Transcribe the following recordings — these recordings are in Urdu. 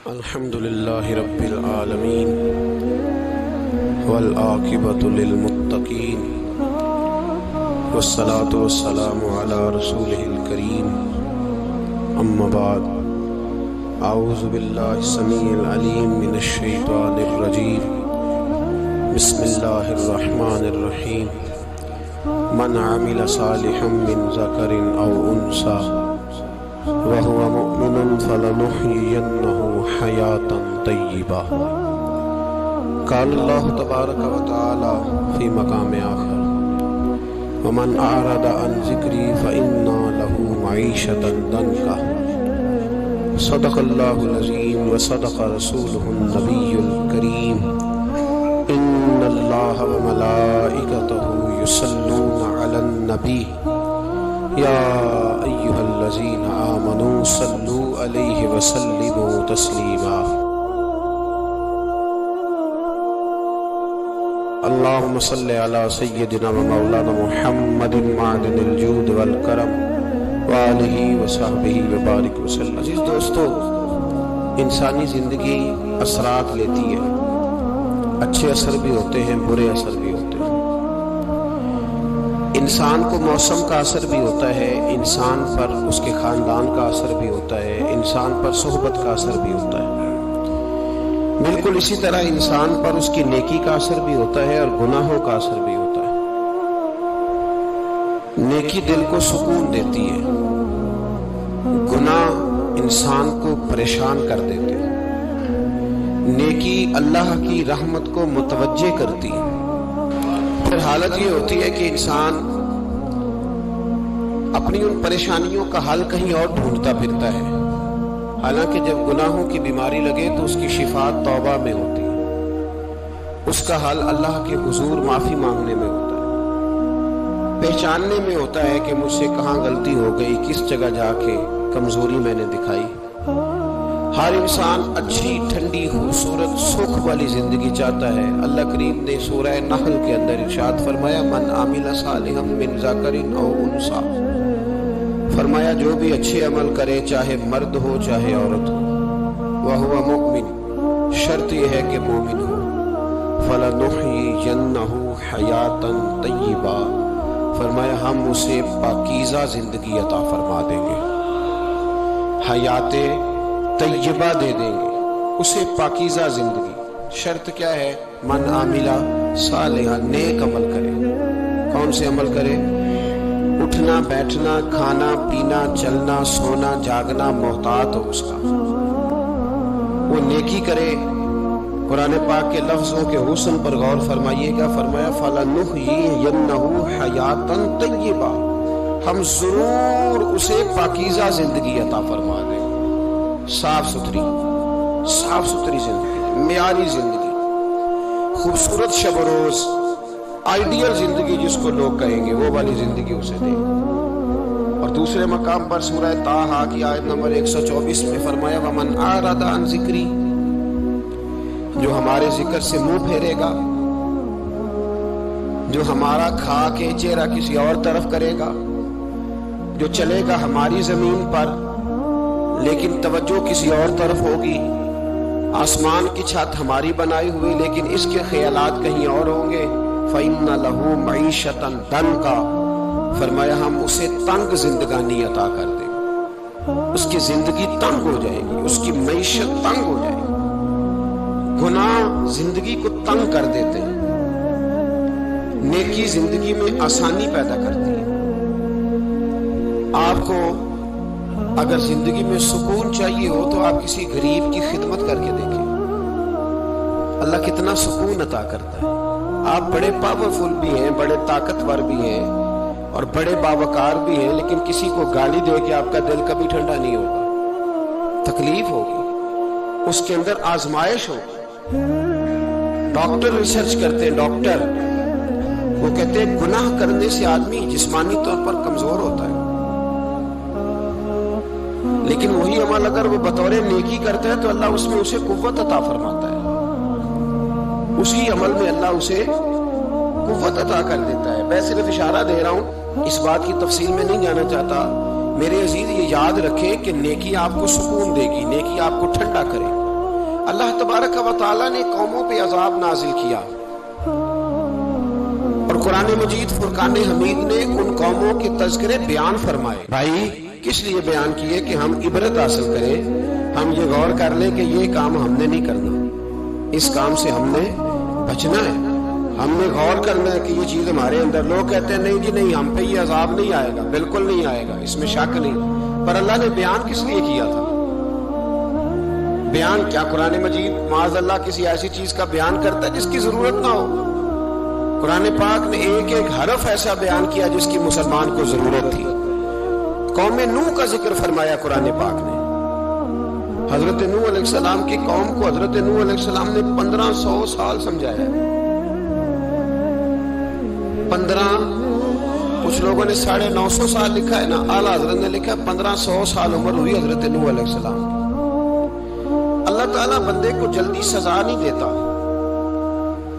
الحمد لله رب العالمين والعاقبة للمتقين والصلاة والسلام على رسوله الكريم أما بعد أعوذ بالله السميع العليم من الشيطان الرجيم بسم الله الرحمن الرحيم من عمل صالحا من ذكر أو أنثى وهو مؤمن فلنحيينه حياة طيبة. قال الله تبارك وتعالى في مقام آخر ومن أعرض عن ذكري فإن له معيشة ضنكا. صدق الله العظيم وصدق رسوله النبي الكريم. إن الله وملائكته يصلون على النبي يا أيها الذين آمنوا صلوا عليه وسلموا تسليما. اللهم صل على سيدنا ومولانا محمد معدن الجود والکرم وآلہ وصحبہ وبارک وسلم. عزیز دوستو، انسانی زندگی اثرات لیتی ہے. اچھے اثر بھی ہوتے ہیں، برے اثر بھی ہوتے ہیں. انسان کو موسم کا اثر بھی ہوتا ہے، انسان پر اس کے خاندان کا اثر بھی ہوتا ہے، انسان پر صحبت کا اثر بھی ہوتا ہے. بالکل اسی طرح انسان پر اس کی نیکی کا اثر بھی ہوتا ہے اور گناہوں کا اثر بھی ہوتا ہے. نیکی دل کو سکون دیتی ہے، گناہ انسان کو پریشان کر دیتے ہیں. نیکی اللہ کی رحمت کو متوجہ کرتی ہے. پھر حالت یہ ہوتی ہے کہ انسان اپنی ان پریشانیوں کا حل کہیں اور ڈھونڈتا پھرتا ہے. حالانکہ جب گناہوں کی بیماری لگے تو اس کی شفا توبہ میں ہوتی ہے، اس کا حل اللہ کے حضور معافی مانگنے میں ہوتا ہے، پہچاننے میں ہوتا ہے کہ مجھ سے کہاں غلطی ہو گئی، کس جگہ جا کے کمزوری میں نے دکھائی. ہر انسان اچھی ٹھنڈی خوبصورت سکھ والی زندگی چاہتا ہے. اللہ کریم نے سورہ نحل کے اندر ارشاد فرمایا من عمل صالحا من ذکر او انثی، فرمایا جو بھی اچھے عمل کرے چاہے مرد ہو چاہے عورت ہو، وہو مؤمن، شرط یہ ہے کہ مومن ہو. فلنحیینہ حیاتا طیبہ، فرمایا ہم اسے پاکیزہ زندگی عطا فرما دیں گے، حیات طیبہ دے دیں گے اسے، پاکیزہ زندگی. شرط کیا ہے؟ من عاملہ صالحا، نیک عمل کرے. کون سے عمل کرے؟ اٹھنا بیٹھنا کھانا پینا چلنا سونا جاگنا محتاط ہو اس کا، وہ نیکی کرے. قرآن پاک کے لفظوں کے حسن پر غور فرمائیے گا. فرمایا فَلَنُحْيِيَنَّهُ حَيَاةً طَيِّبَةً، ہم ضرور اسے پاکیزہ زندگی عطا فرما دیں. صاف ستھری زندگی، معیاری زندگی، خوبصورت شب و روز، آئیڈیل زندگی جس کو لوگ کہیں گے وہ والی زندگی اسے دیں. اور دوسرے مقام پر سورہ طٰہٰ کی آیت نمبر 124 میں فرمایا وَمَنْ أَعْرَضَ عَنْ ذِكْرِي، جو ہمارے ذکر سے منہ پھیرے گا، جو ہمارا کھا کے چہرہ کسی اور طرف کرے گا، جو چلے گا ہماری زمین پر لیکن توجہ کسی اور طرف ہوگی، آسمان کی چھت ہماری بنائی ہوئی لیکن اس کے خیالات کہیں اور ہوں گے، فَإِنَّ لَهُ مَعِيشَةً ضَنْكًا، فرمایا ہم اسے تنگ زندگانی عطا کر دیں گے. اس کی زندگی تنگ ہو جائے گی، اس کی معیشت تنگ ہو جائے گی. گناہ زندگی کو تنگ کر دیتے ہیں، نیکی زندگی میں آسانی پیدا کرتی ہے. آپ کو اگر زندگی میں سکون چاہیے ہو تو آپ کسی غریب کی خدمت کر کے دیکھیں، اللہ کتنا سکون عطا کرتا ہے. آپ بڑے پاورفل بھی ہیں، بڑے طاقتور بھی ہیں اور بڑے باوقار بھی ہیں، لیکن کسی کو گالی دے کے آپ کا دل کبھی ٹھنڈا نہیں ہوگا، تکلیف ہوگی، اس کے اندر آزمائش ہوگی. ڈاکٹر ریسرچ کرتے ہیں، ڈاکٹر وہ کہتے ہیں گناہ کرنے سے آدمی جسمانی طور پر کمزور ہوتا ہے، لیکن وہی عمل اگر وہ بطور نیکی کرتا ہے تو اللہ اس میں اسے قوت عطا فرماتا ہے. اسی عمل میں اللہ اسے قوت عطا کر دیتا ہے. میں صرف اشارہ دے رہا ہوں، اس بات کی تفصیل میں نہیں جانا چاہتا. میرے عزیز یہ یاد رکھیں کہ نیکی آپ کو سکون دے گی، نیکی آپ کو ٹھنڈا کرے. اللہ تبارک و تعالیٰ نے قوموں پہ عذاب نازل کیا، اور قرآن مجید فرقان حمید نے ان قوموں کے تذکرے بیان فرمائے۔ بھائی کس لیے بیان کیے؟ کہ ہم عبرت حاصل کریں، ہم یہ غور کر لیں کہ یہ کام ہم نے نہیں کرنا، اس کام سے ہم نے بچنا ہے، ہم نے غور کرنا ہے کہ یہ چیز ہمارے اندر۔ لوگ کہتے ہیں نہیں جی نہیں، ہم پہ یہ عذاب نہیں آئے گا، بالکل نہیں آئے گا، اس میں شک نہیں۔ پر اللہ نے بیان کس لیے کیا تھا؟ بیان کیا قرآن مجید معاذ اللہ کسی ایسی چیز کا بیان کرتا ہے جس کی ضرورت نہ ہو؟ قرآن پاک نے ایک ایک حرف ایسا بیان کیا جس کی مسلمان کو ضرورت تھی۔ قوم نوح کا ذکر فرمایا قرآن پاک نے۔ حضرت نوح علیہ السلام کی قوم کو حضرت نوح علیہ السلام نے 1500 سال سمجھایا۔ 15، کچھ لوگوں نے 950 سال لکھا ہے نا، اعلیٰ حضرت نے لکھا 1500 سال عمر ہوئی حضرت نوح علیہ السلام کی۔ اللہ تعالیٰ بندے کو جلدی سزا نہیں دیتا،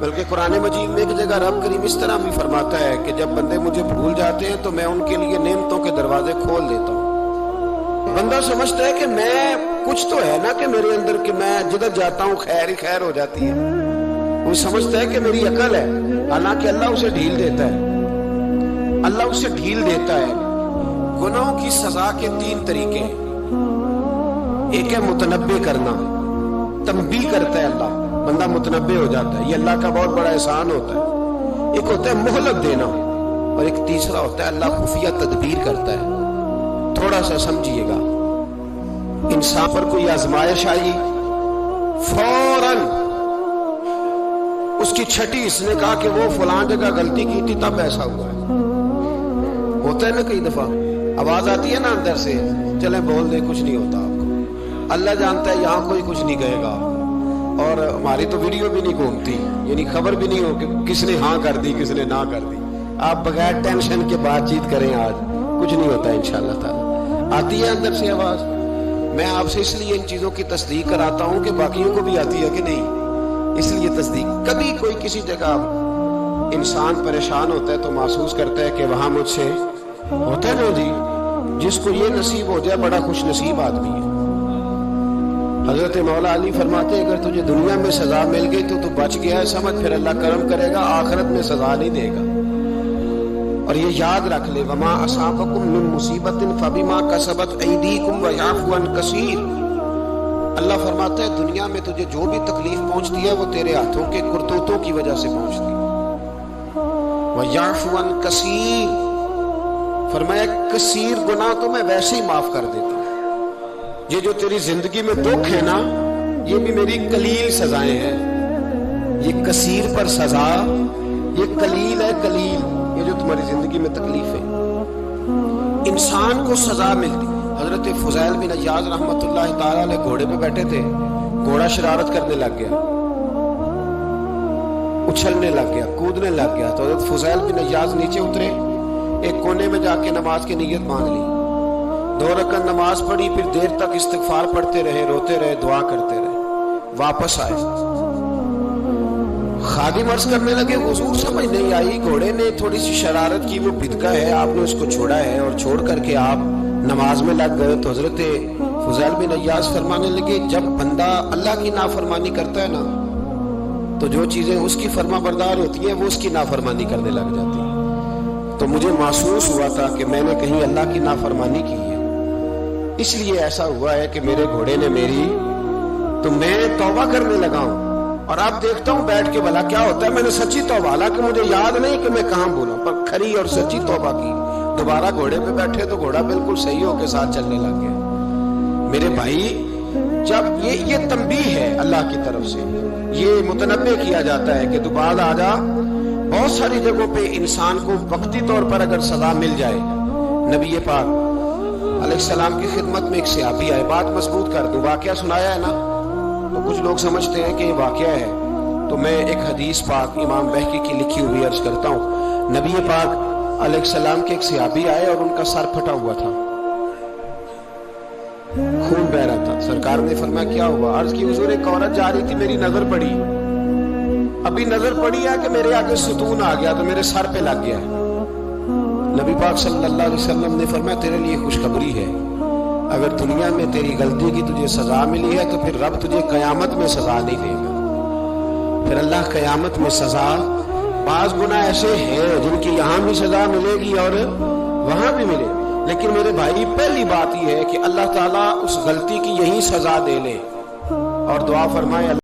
بلکہ قرآن مجید میں ایک جگہ رب کریم اس طرح بھی فرماتا ہے کہ جب بندے مجھے بھول جاتے ہیں تو میں ان کے لیے نعمتوں کے دروازے کھول دیتا ہوں۔ بندہ سمجھتا ہے کہ میں کچھ تو ہے نا کہ میرے اندر، کہ میں جدھر جاتا ہوں خیر ہی خیر ہو جاتی ہے، وہ سمجھتا ہے کہ میری عقل ہے، حالانکہ اللہ اسے ڈھیل دیتا ہے۔ اللہ اسے ڈھیل دیتا ہے۔ گناہوں کی سزا کے 3 طریقے ہیں۔ ایک ہے متنبع کرنا، تنبیہ کرتا ہے اللہ، بندہ متنبع ہو جاتا ہے، یہ اللہ کا بہت بڑا احسان ہوتا ہے۔ ایک ہوتا ہے مہلت دینا، اور ایک تیسرا ہوتا ہے اللہ خفیہ تدبیر کرتا ہے۔ تھوڑا سا سمجھیے گا، انسان پر کوئی آزمائش آئی، فوراً اس کی چھٹی اس نے کہا کہ وہ فلاں جگہ غلطی کی تھی تب ایسا ہوا ہے۔ ہوتا ہے نا کئی دفعہ، آواز آتی ہے نا اندر سے، چلیں بول دیں کچھ نہیں ہوتا آپ کو، اللہ جانتا ہے یہاں کوئی کچھ نہیں کہے گا، اور ہماری تو ویڈیو بھی نہیں گھومتی، یعنی خبر بھی نہیں ہو کہ کس نے ہاں کر دی کس نے نہ کر دی۔ آپ بغیر ٹینشن کے بات چیت کریں، آج کچھ نہیں ہوتا انشاءاللہ تعالی۔ آتی ہے اندر سے آواز، میں آپ سے اس لیے ان چیزوں کی تصدیق کراتا ہوں کہ باقیوں کو بھی آتی ہے کہ نہیں، اس لیے تصدیق۔ کبھی کوئی کسی جگہ انسان پریشان ہوتا ہے تو محسوس کرتا ہے کہ وہاں مجھ سے ہوتا ہے نا جی، جس کو یہ نصیب ہو جائے بڑا خوش نصیب آدمی ہے۔ حضرت مولا علی فرماتے ہیں اگر تجھے دنیا میں سزا مل گئی تو بچ گیا ہے، سمجھ پھر اللہ کرم کرے گا، آخرت میں سزا نہیں دے گا۔ اور یہ یاد رکھ لے، وما اصابکم من مصیبت فبما کسبت ایدیکم ویعفو عن کثیر۔ اللہ فرماتا ہے دنیا میں تجھے جو بھی تکلیف پہنچتی ہے وہ تیرے ہاتھوں کے کرتوتوں کی وجہ سے پہنچتی ہے۔ ویعفو عن کثیر، فرمایا کثیر گناہ تو میں ویسے ہی معاف کر دیتا ہوں۔ یہ جو تیری زندگی میں دکھ ہے نا، یہ بھی میری قلیل سزائیں ہیں۔ یہ کثیر پر سزا، یہ قلیل ہے، قلیل یہ جو تمہاری زندگی میں تکلیف ہے۔ انسان کو سزا ملتی۔ حضرت فضیل بن عیاض رحمۃ اللہ تعالی علیہ گھوڑے پہ بیٹھے تھے، گھوڑا شرارت کرنے لگ گیا، اچھلنے لگ گیا، کودنے لگ گیا، تو حضرت فضیل بن عیاض نیچے اترے، ایک کونے میں جا کے نماز کی نیت مان لی، 2 رکعت نماز پڑھی، پھر دیر تک استغفار پڑھتے رہے، روتے رہے، دعا کرتے رہے، واپس آئے۔ خادم عرض کرنے لگے حضور سمجھ نہیں آئی، گھوڑے نے تھوڑی سی شرارت کی، وہ بدکا ہے، آپ نے اس کو چھوڑا ہے اور چھوڑ کر کے آپ نماز میں لگ گئے۔ تو حضرت فضیل بن عیاض فرمانے لگے جب بندہ اللہ کی نافرمانی کرتا ہے نا تو جو چیزیں اس کی فرما بردار ہوتی ہیں وہ اس کی نافرمانی کرنے لگ جاتی ہیں۔ تو مجھے محسوس ہوا تھا کہ میں نے کہیں اللہ کی نافرمانی کی ہے، اس لیے ایسا ہوا ہے کہ میرے گھوڑے نے میری، تو میں توبہ کرنے لگا ہوں، اور آپ دیکھتا ہوں بیٹھ کے بھلا کیا ہوتا ہے۔ میں نے سچی توبہ، حالانکہ مجھے یاد نہیں کہ میں کہاں بولا، پر کھری اور سچی توبہ کی۔ دوبارہ گھوڑے پہ بیٹھے تو گھوڑا بالکل صحیح ہو کے ساتھ چلنے لگ گیا۔ میرے بھائی، جب یہ تنبیہ ہے اللہ کی طرف سے، یہ متنبع کیا جاتا ہے کہ دوبارہ آ جا۔ بہت ساری جگہوں پہ انسان کو وقتی طور پر اگر سزا مل جائے، نبی پاک علیہ السلام کی خدمت میں ایک صحابی آئے، بات مضبوط کر دوں، واقعہ سنایا ہے نا، تو کچھ لوگ سمجھتے ہیں کہ یہ واقعہ ہے، تو میں ایک حدیث پاک امام بہقی کی لکھی ہوئی عرض کرتا ہوں۔ نبی پاک علیہ السلام کے ایک صحابی آئے اور ان کا سر پھٹا ہوا تھا، خون بہ رہا تھا۔ سرکار نے فرمایا کیا ہوا؟ عرض کی حضور ایک عورت جا رہی تھی، میری نظر پڑی، ابھی نظر پڑی ہے کہ میرے آگے ستون آ گیا تو میرے سر پہ لگ گیا ہے۔ نبی پاک صلی اللہ علیہ وسلم نے فرمایا تیرے لیے خوشخبری ہے، اگر دنیا میں تیری غلطی کی تجھے سزا ملی ہے تو پھر رب تجھے قیامت میں سزا نہیں دے گا. پھر اللہ قیامت میں سزا، بعض گناہ ایسے ہیں جن کی یہاں بھی سزا ملے گی اور وہاں بھی ملے گی، لیکن میرے بھائی پہلی بات یہ ہے کہ اللہ تعالیٰ اس غلطی کی یہی سزا دے لے اور دعا فرمائے